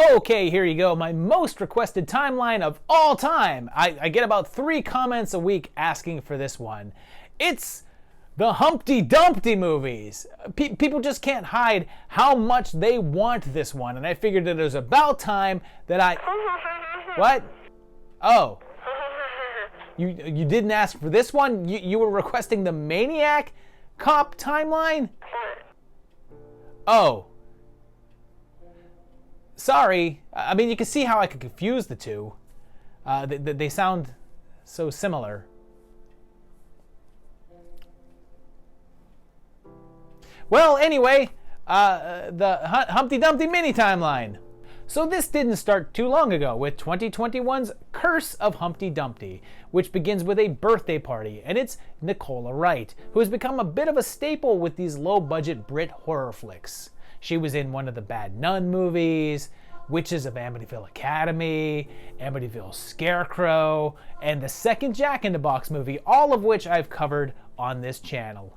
Okay, here you go, my most requested timeline of all time. I get about 3 comments a week asking for this one. It's the Humpty Dumpty movies. People just can't hide how much they want this one, and I figured that it was about time that I... What? Oh. You didn't ask for this one? You were requesting the Maniac Cop timeline? Oh. Sorry. I mean, you can see how I could confuse the two. They sound so similar. Well, anyway, the Humpty Dumpty mini timeline. So this didn't start too long ago with 2021's Curse of Humpty Dumpty, which begins with a birthday party, and it's Nicola Wright, who has become a bit of a staple with these low-budget Brit horror flicks. She was in one of the Bad Nun movies, Witches of Amityville Academy, Amityville Scarecrow, and the second Jack in the Box movie, all of which I've covered on this channel.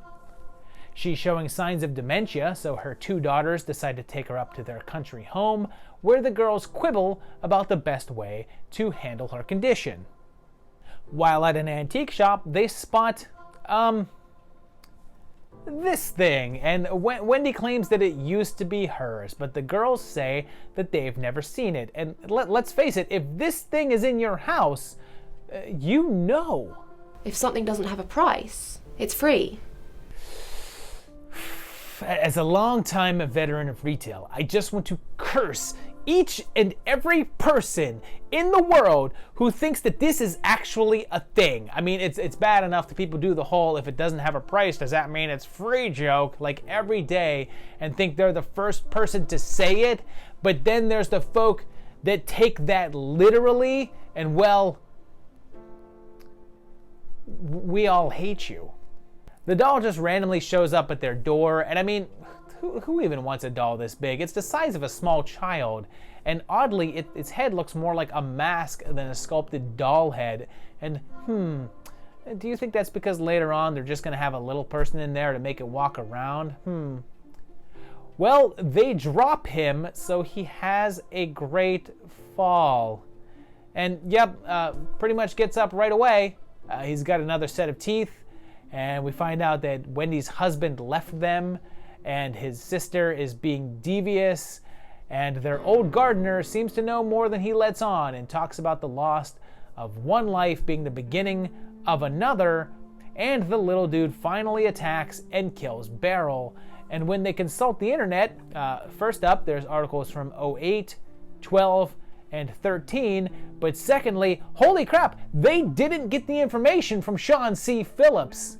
She's showing signs of dementia, so her 2 daughters decide to take her up to their country home, where the girls quibble about the best way to handle her condition. While at an antique shop, they spot, this thing, and Wendy claims that it used to be hers, but the girls say that they've never seen it. And let's face it, if this thing is in your house, you know. If something doesn't have a price, it's free. As a long-time veteran of retail, I just want to curse each and every person in the world who thinks that this is actually a thing. I mean, it's bad enough that people do the whole "if it doesn't have a price, does that mean it's free" joke like every day and think they're the first person to say it, but then there's the folk that take that literally, and well, we all hate you. The doll just randomly shows up at their door, and I mean, who even wants a doll this big? It's the size of a small child, and oddly, its head looks more like a mask than a sculpted doll head. And do you think that's because later on they're just going to have a little person in there to make it walk around? Well, they drop him, so he has a great fall. And yep, pretty much gets up right away. He's got another set of teeth. And we find out that Wendy's husband left them, and his sister is being devious, and their old gardener seems to know more than he lets on and talks about the loss of one life being the beginning of another, and the little dude finally attacks and kills Beryl. And when they consult the internet, first up, there's articles from 08, 12, and 13, but secondly, holy crap, they didn't get the information from Sean C. Phillips.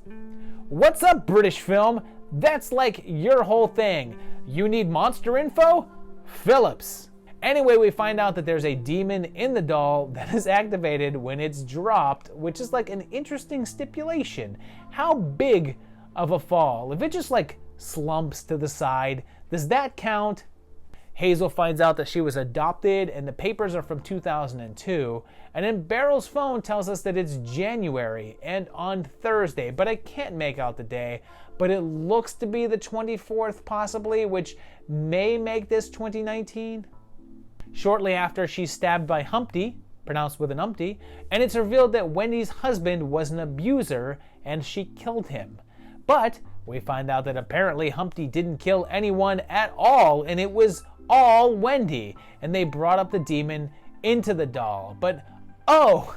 What's up, British film? That's like your whole thing. You need monster info? Phillips. Anyway, we find out that there's a demon in the doll that is activated when it's dropped, which is like an interesting stipulation. How big of a fall? If it just like slumps to the side, does that count? Hazel finds out that she was adopted, and the papers are from 2002, and then Beryl's phone tells us that it's January and on Thursday, but I can't make out the day, but it looks to be the 24th possibly, which may make this 2019. Shortly after, she's stabbed by Humpty, pronounced with an umpty, and it's revealed that Wendy's husband was an abuser and she killed him. But we find out that apparently Humpty didn't kill anyone at all, and it was all Wendy, and they brought up the demon into the doll. But oh,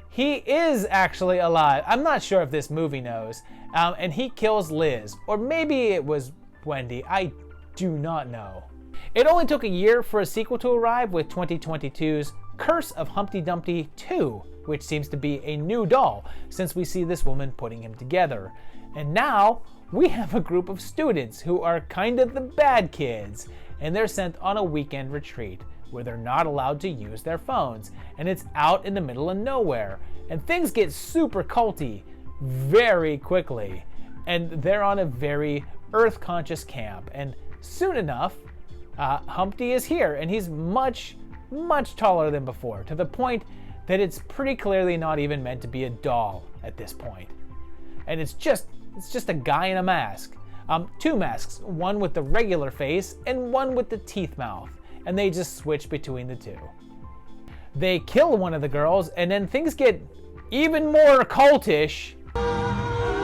he is actually alive. I'm not sure if this movie knows. And he kills Liz, or maybe it was Wendy. I do not know. It only took a year for a sequel to arrive with 2022's Curse of Humpty Dumpty 2, which seems to be a new doll since we see this woman putting him together. And now we have a group of students who are kind of the bad kids, and they're sent on a weekend retreat where they're not allowed to use their phones, and it's out in the middle of nowhere, and things get super culty very quickly, and they're on a very earth-conscious camp, and soon enough, Humpty is here, and he's much taller than before, to the point that it's pretty clearly not even meant to be a doll at this point. And it's just a guy in a mask. 2 masks, one with the regular face and one with the teeth mouth. and they just switch between the two. They kill one of the girls, and then things get even more cultish.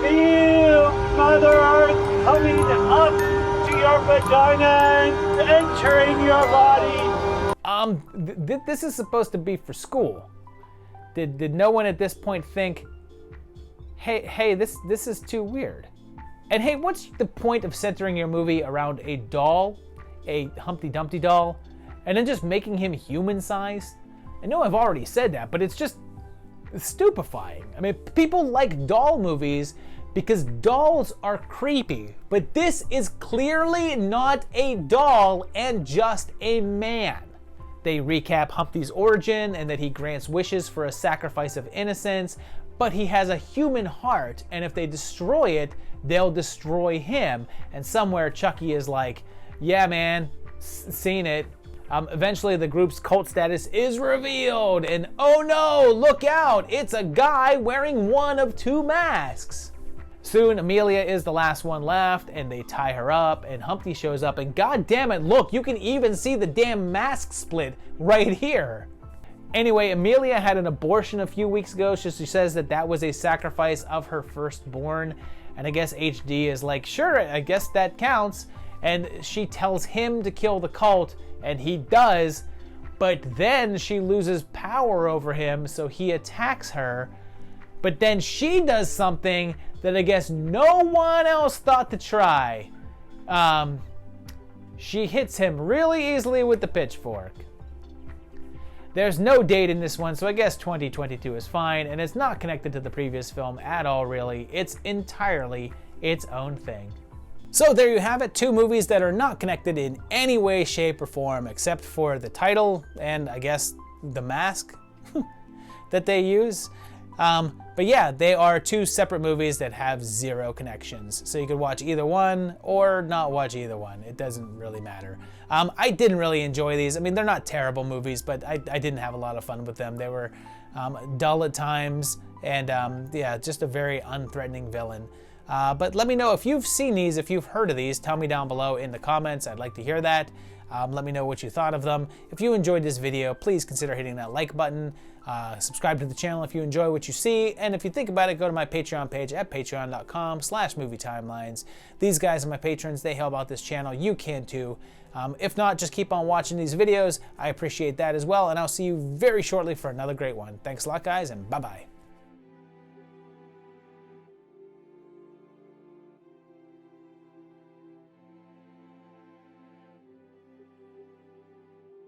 Feel Mother Earth coming up to your vagina and entering your body. This is supposed to be for school. Did no one at this point think, hey, this is too weird? And hey, what's the point of centering your movie around a doll, a Humpty Dumpty doll, and then just making him human-sized? I know I've already said that, but it's just stupefying. I mean, people like doll movies because dolls are creepy, but this is clearly not a doll and just a man. They recap Humpty's origin and that he grants wishes for a sacrifice of innocence, but he has a human heart, and if they destroy it, they'll destroy him. And somewhere Chucky is like, yeah man, seen it. Eventually the group's cult status is revealed, and oh no, look out, it's a guy wearing one of two masks. Soon Amelia is the last one left, and they tie her up, and Humpty shows up, and god damn it, look, you can even see the damn mask split right here. Anyway, Amelia had an abortion a few weeks ago, so she says that was a sacrifice of her firstborn, and I guess HD is like, sure, I guess that counts, and she tells him to kill the cult, and he does, but then she loses power over him, so he attacks her, but then she does something that I guess no one else thought to try. She hits him really easily with the pitchfork. There's no date in this one, so I guess 2022 is fine, and it's not connected to the previous film at all, really. It's entirely its own thing. So there you have it, two movies that are not connected in any way, shape, or form, except for the title and I guess the mask that they use. But yeah, they are two separate movies that have zero connections. So you could watch either one or not watch either one. It doesn't really matter. I didn't really enjoy these. I mean, they're not terrible movies, but I didn't have a lot of fun with them. They were dull at times, and yeah, just a very unthreatening villain. But let me know if you've seen these, if you've heard of these. Tell me down below in the comments. I'd like to hear that. Let me know what you thought of them. If you enjoyed this video, please consider hitting that like button. Subscribe to the channel if you enjoy what you see. And if you think about it, go to my Patreon page at patreon.com/movietimelines. These guys are my patrons. They help out this channel. You can too. If not, just keep on watching these videos. I appreciate that as well. And I'll see you very shortly for another great one. Thanks a lot, guys, and bye-bye.